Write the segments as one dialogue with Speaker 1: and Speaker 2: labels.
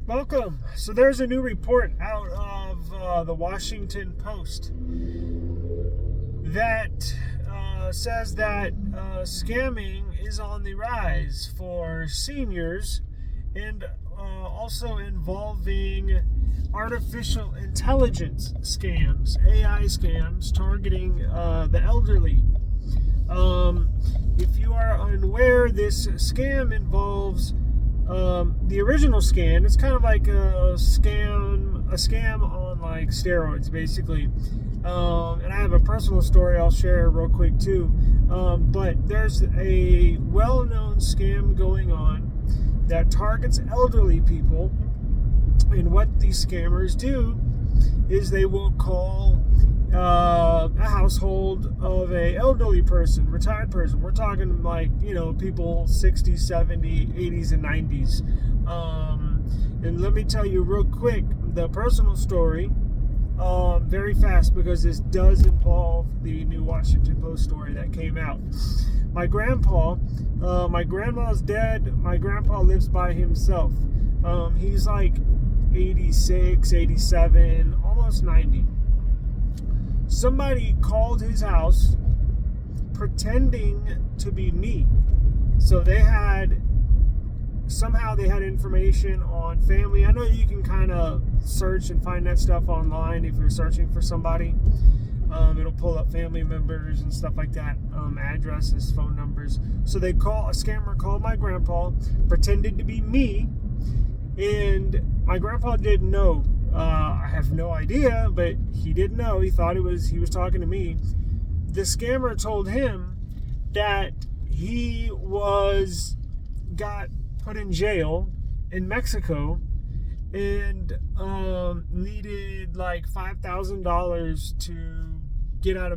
Speaker 1: Welcome. So there's a new report out of the Washington Post that says that scamming is on the rise for seniors and also involving artificial intelligence scams, AI scams targeting the elderly. If you are unaware, this scam involves the original scam. It's kind of like a scam on like steroids, basically. And I have a personal story I'll share real quick too. But there's a well-known scam going on that targets elderly people. And what these scammers do is they will call a household of a elderly person, retired person. We're talking like, people 60s, 70s, 80s, and 90s. And let me tell you real quick the personal story, very fast, because this does involve the new Washington Post story that came out. My grandpa's dead. My grandpa lives by himself. He's like 86, 87, almost 90. Somebody called his house pretending to be me. So they had information on family. I know you can kind of search and find that stuff online if you're searching for somebody. It'll pull up family members and stuff like that, addresses, phone numbers. So a scammer called my grandpa, pretended to be me, and my grandpa didn't know. I have no idea, but he didn't know. He thought he was talking to me. The scammer told him that he got put in jail in Mexico and needed like $5,000 to get out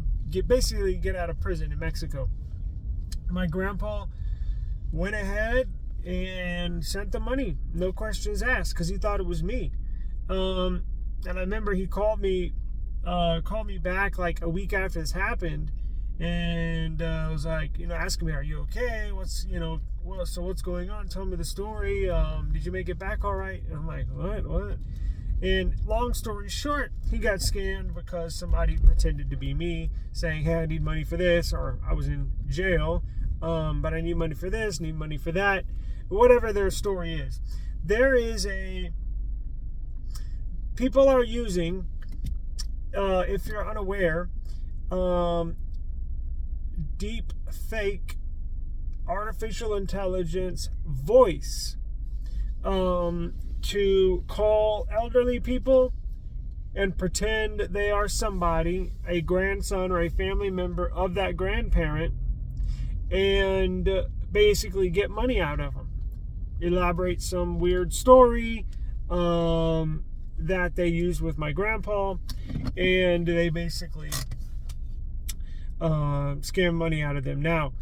Speaker 1: of prison in Mexico. My grandpa went ahead and sent the money, no questions asked, because he thought it was me. And I remember he called me back like a week after this happened, and was like, asking me, "Are you okay? What's going on? Tell me the story. Did you make it back all right?" And I'm like, "What?" And long story short, he got scammed because somebody pretended to be me, saying, "Hey, I need money for this," or "I was in jail, but I need money for this, need money for that," whatever their story is. People are using, if you're unaware, Deep Fake artificial intelligence voice to call elderly people and pretend they are somebody, a grandson or a family member of that grandparent, and basically get money out of them. Elaborate some weird story that they used with my grandpa, and they basically scam money out of them. Now,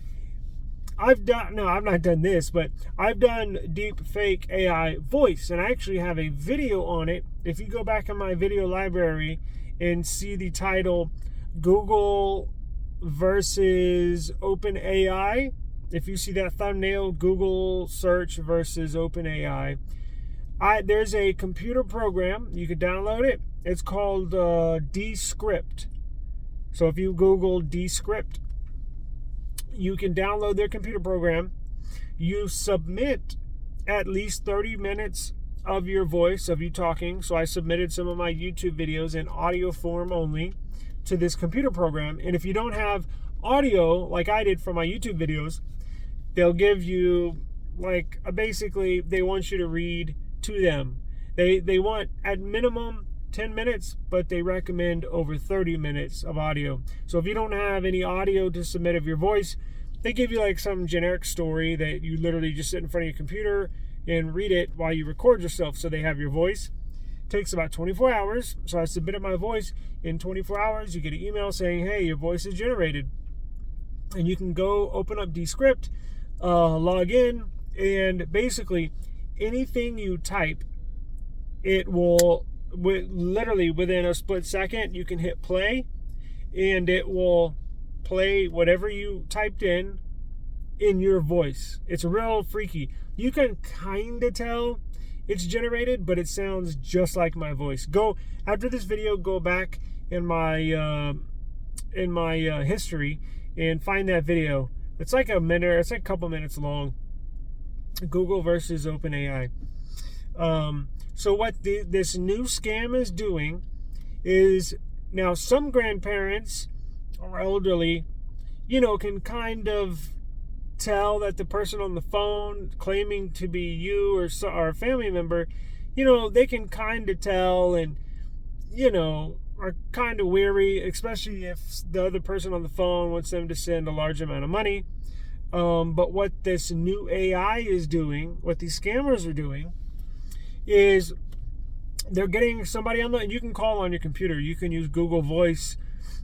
Speaker 1: I've not done this, but I've done Deep Fake AI voice, and I actually have a video on it. If you go back in my video library and see the title Google versus OpenAI, if you see that thumbnail, Google search versus OpenAI, there's a computer program. You can download it. It's called Descript. So if you Google Descript, you can download their computer program. You submit at least 30 minutes of your voice, of you talking. So I submitted some of my YouTube videos in audio form only to this computer program. And if you don't have audio, like I did for my YouTube videos, they'll give you basically they want you to read to them. They want at minimum 10 minutes, but they recommend over 30 minutes of audio. So if you don't have any audio to submit of your voice, they give you like some generic story that you literally just sit in front of your computer and read it while you record yourself. So they have your voice. It takes about 24 hours. So I submitted my voice. In 24 hours, you get an email saying, "Hey, your voice is generated." And you can go open up Descript, log in, and basically anything you type, it will literally within a split second, you can hit play, and it will play whatever you typed in your voice. It's real freaky. You can kind of tell it's generated, but it sounds just like my voice. Go after this video, go back in my history and find that video. It's like a minute. It's like a couple minutes long. Google versus OpenAI. So what this new scam is doing is, now some grandparents or elderly, can kind of tell that the person on the phone claiming to be you or a family member, they can kind of tell, and are kind of weary, especially if the other person on the phone wants them to send a large amount of money. But what this new AI is doing, what these scammers are doing, is they're getting somebody and you can call on your computer. You can use Google Voice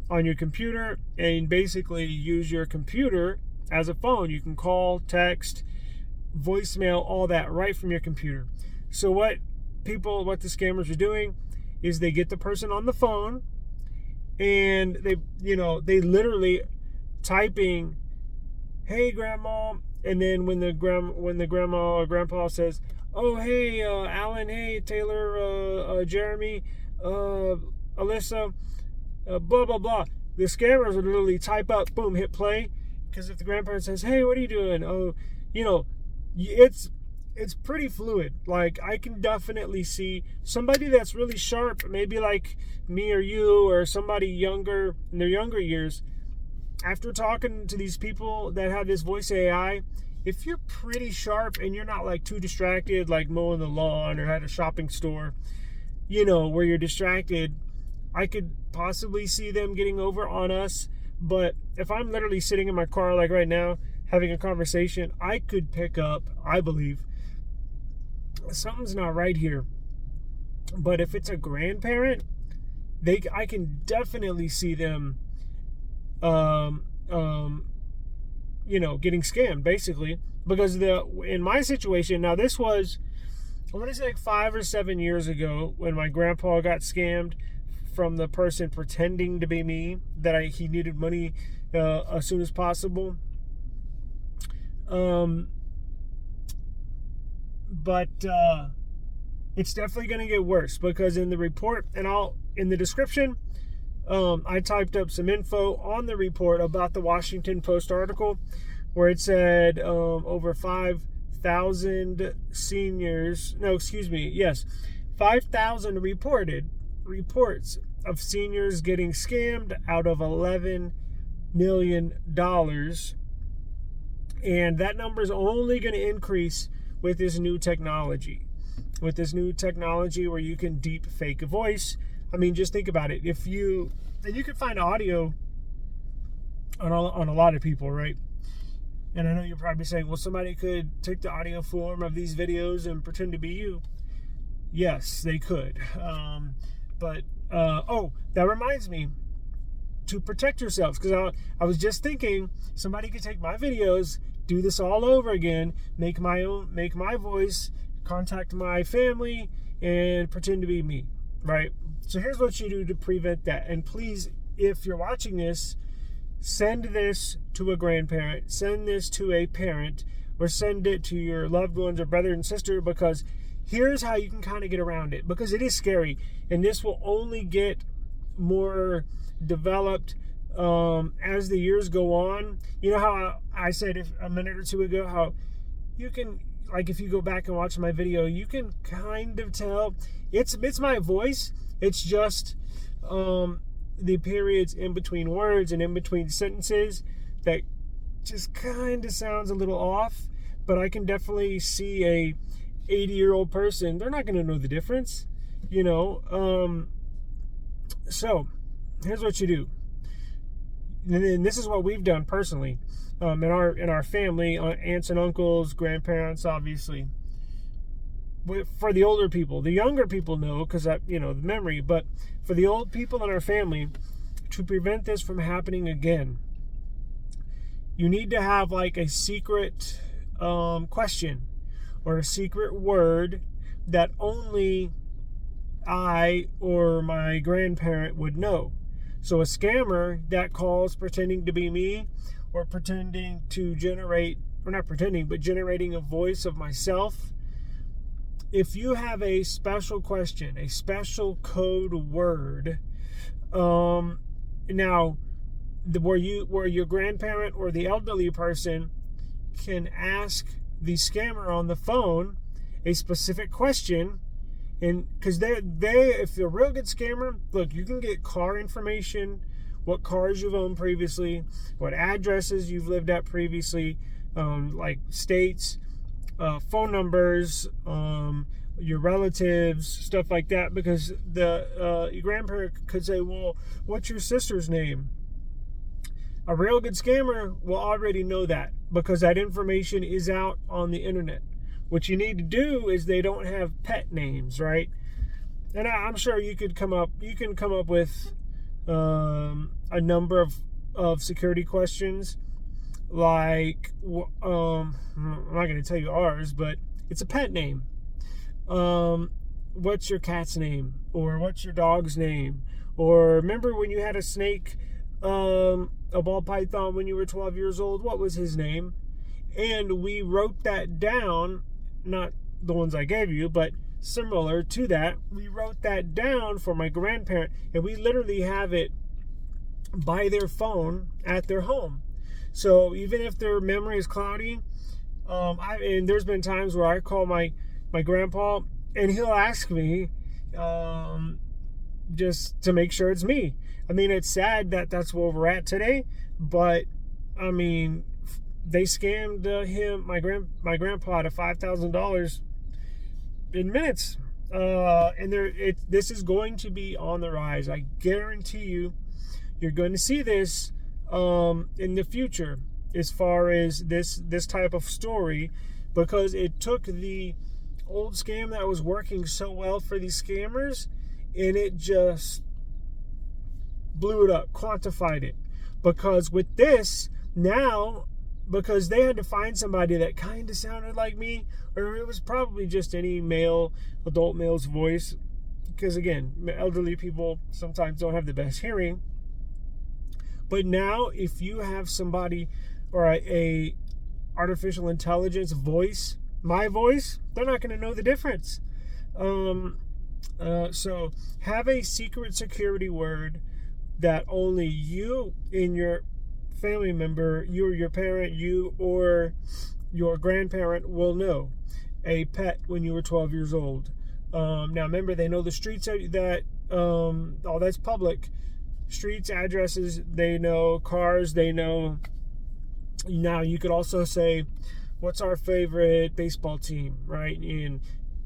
Speaker 1: on your computer and basically use your computer as a phone. You can call, text, voicemail, all that right from your computer. So what the scammers are doing is they get the person on the phone and they literally typing, "Hey grandma," and then when the grandma or grandpa says, "Oh hey Alan, hey Taylor, Jeremy, Alyssa, blah blah blah," the scammers would literally type up, boom, hit play. Because if the grandparent says, "Hey, what are you doing?" Oh, it's pretty fluid. Like, I can definitely see somebody that's really sharp, maybe like me or you, or somebody younger in their younger years. After talking to these people that have this voice AI, if you're pretty sharp and you're not like too distracted, like mowing the lawn or at a shopping store, where you're distracted, I could possibly see them getting over on us. But if I'm literally sitting in my car like right now having a conversation, I could pick up, I believe, something's not right here. But if it's a grandparent, I can definitely see them getting scammed, basically. Because in my situation, now this was, I want to say like 5 or 7 years ago, when my grandpa got scammed from the person pretending to be me, that he needed money as soon as possible. But it's definitely going to get worse, because in the report, and in the description, I typed up some info on the report about the Washington Post article, where it said over 5,000 seniors, 5,000 reports of seniors getting scammed out of $11 million. And that number is only going to increase with this new technology. With this new technology where you can deep fake a voice. I mean, just think about it. And you can find audio on a lot of people, right? And I know you're probably saying, well, somebody could take the audio form of these videos and pretend to be you. Yes, they could. But that reminds me, to protect yourselves, because I was just thinking somebody could take my videos, do this all over again, make my voice, contact my family, and pretend to be me, right? So here's what you do to prevent that. And please, if you're watching this, send this to a grandparent, send this to a parent, or send it to your loved ones or brother and sister, because here's how you can kind of get around it, because it is scary, and this will only get more developed as the years go on. You know how I said a minute or two ago how you can, like, if you go back and watch my video, you can kind of tell it's my voice. It's just the periods in between words and in between sentences that just kind of sounds a little off. But I can definitely see a 80-year-old person, they're not going to know the difference, so here's what you do. And this is what we've done personally in our family, aunts and uncles, grandparents, obviously. For the older people, the younger people know, because the memory. But for the old people in our family, to prevent this from happening again, you need to have like a secret question or a secret word that only I or my grandparent would know. So a scammer that calls pretending to be me, or pretending to generate, or not pretending, but generating a voice of myself, if you have a special question, a special code word, now where your grandparent or the elderly person can ask the scammer on the phone a specific question, and because if you're a real good scammer, look, you can get car information, what cars you've owned previously, what addresses you've lived at previously, like states, phone numbers, your relatives, stuff like that, because your grandparent could say, well, what's your sister's name? A real good scammer will already know that because that information is out on the internet. What you need to do is they don't have pet names, right? And I'm sure you can come up with a number of security questions, like I'm not going to tell you ours, but it's a pet name. What's your cat's name, or what's your dog's name, or remember when you had a snake, a ball python when you were 12 years old, what was his name? And we wrote that down, not the ones I gave you, but similar to that. We wrote that down for my grandparent, and we literally have it by their phone at their home. So even if their memory is cloudy, and there's been times where I call my grandpa and he'll ask me, just to make sure it's me. I mean, it's sad that that's where we're at today, but I mean, they scammed my grandpa out of $5,000 in minutes, and this is going to be on the rise. I guarantee you, you're going to see this in the future as far as this type of story, because it took the old scam that was working so well for these scammers, and it just blew it up, quantified it. Because with this now, because they had to find somebody that kind of sounded like me, or it was probably just any adult male's voice, because again, elderly people sometimes don't have the best hearing. But now if you have somebody or a artificial intelligence voice, my voice, they're not going to know the difference. So have a secret security word that only you and your family member, you or your parent, you or your grandparent will know. A pet when you were 12 years old. Now remember, they know the streets that all that's public. Streets, addresses, they know. Cars, they know. Now you could also say, what's our favorite baseball team, right? And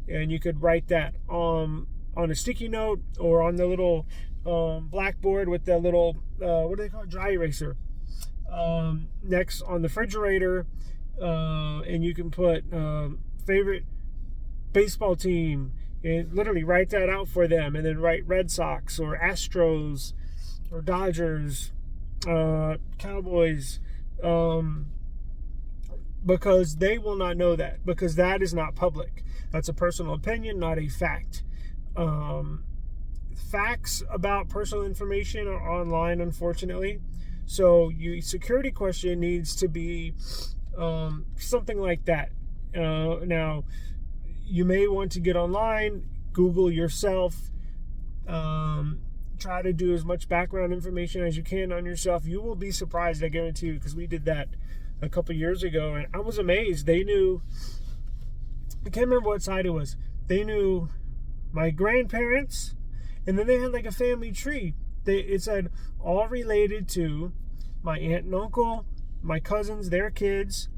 Speaker 1: you could write that on a sticky note or on the little blackboard with the little what do they call it, dry eraser, next on the refrigerator, and you can put favorite baseball team and literally write that out for them, and then write Red Sox or Astros or Dodgers, Cowboys, because they will not know that, because that is not public. That's a personal opinion, not a fact. Facts about personal information are online, unfortunately. So your security question needs to be something like that. Now, you may want to get online, Google yourself, try to do as much background information as you can on yourself. You will be surprised, I guarantee you, because we did that a couple years ago, and I was amazed. They knew, I can't remember what side it was. They knew my grandparents, and then they had like a family tree. It said all related to my aunt and uncle, my cousins, their kids,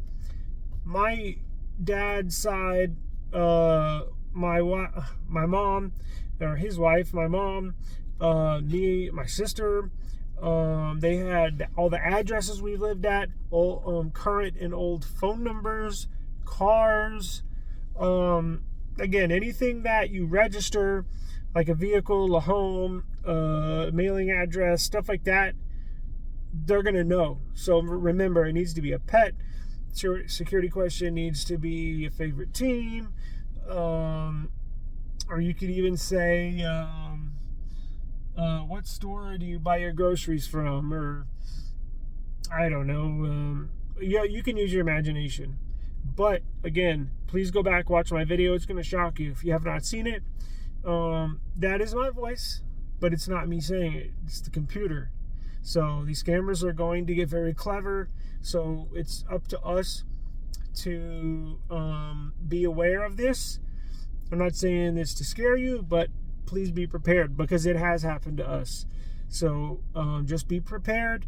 Speaker 1: my dad's side, my mom, or his wife, my mom, me, my sister. They had all the addresses we lived at, all current and old phone numbers, cars. Again, anything that you register, like a vehicle, a home, mailing address, stuff like that, they're going to know. So remember, it needs to be a pet. Security question needs to be a favorite team. Or you could even say, what store do you buy your groceries from? Or, I don't know. Yeah, you can use your imagination. But again, please go back, watch my video. It's going to shock you if you have not seen it. That is my voice, but it's not me saying it. It's the computer. So these scammers are going to get very clever. So it's up to us to be aware of this. I'm not saying this to scare you, but please be prepared, because it has happened to us. So just be prepared,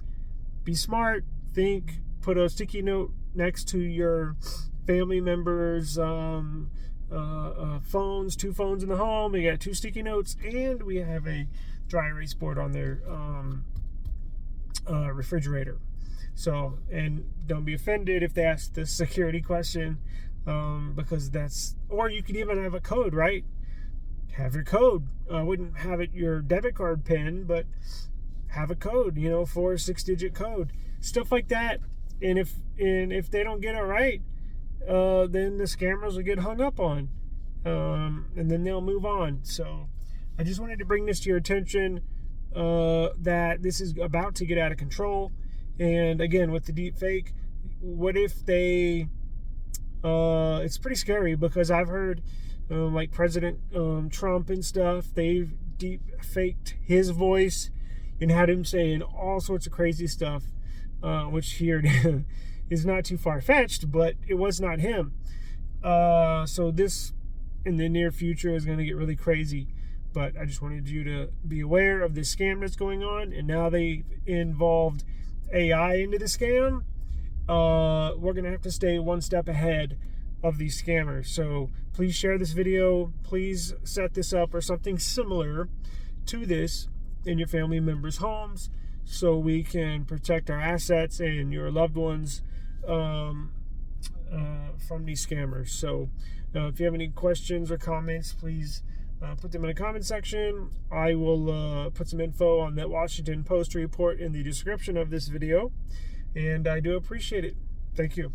Speaker 1: be smart, think, put a sticky note next to your family members' phones, 2 phones in the home. We got 2 sticky notes, and we have a dry erase board on their refrigerator. So, and don't be offended if they ask the security question, because that's, or you could even have a code, right? Have your code. I wouldn't have it your debit card PIN, but have a code, 4 or 6-digit code, stuff like that. And if they don't get it right, then the scammers will get hung up on, and then they'll move on. So I just wanted to bring this to your attention, that this is about to get out of control. And again, with the deep fake, what if they, it's pretty scary, because I've heard like President Trump and stuff, they've deep faked his voice and had him saying all sorts of crazy stuff, which here is not too far-fetched, but it was not him. So this in the near future is going to get really crazy. But I just wanted you to be aware of this scam that's going on, and now they involved AI into the scam. We're going to have to stay one step ahead of these scammers. So please share this video. Please set this up or something similar to this in your family members' homes, so we can protect our assets and your loved ones from these scammers. So if you have any questions or comments, please put them in the comment section. I will put some info on that Washington Post report in the description of this video, and I do appreciate it. Thank you.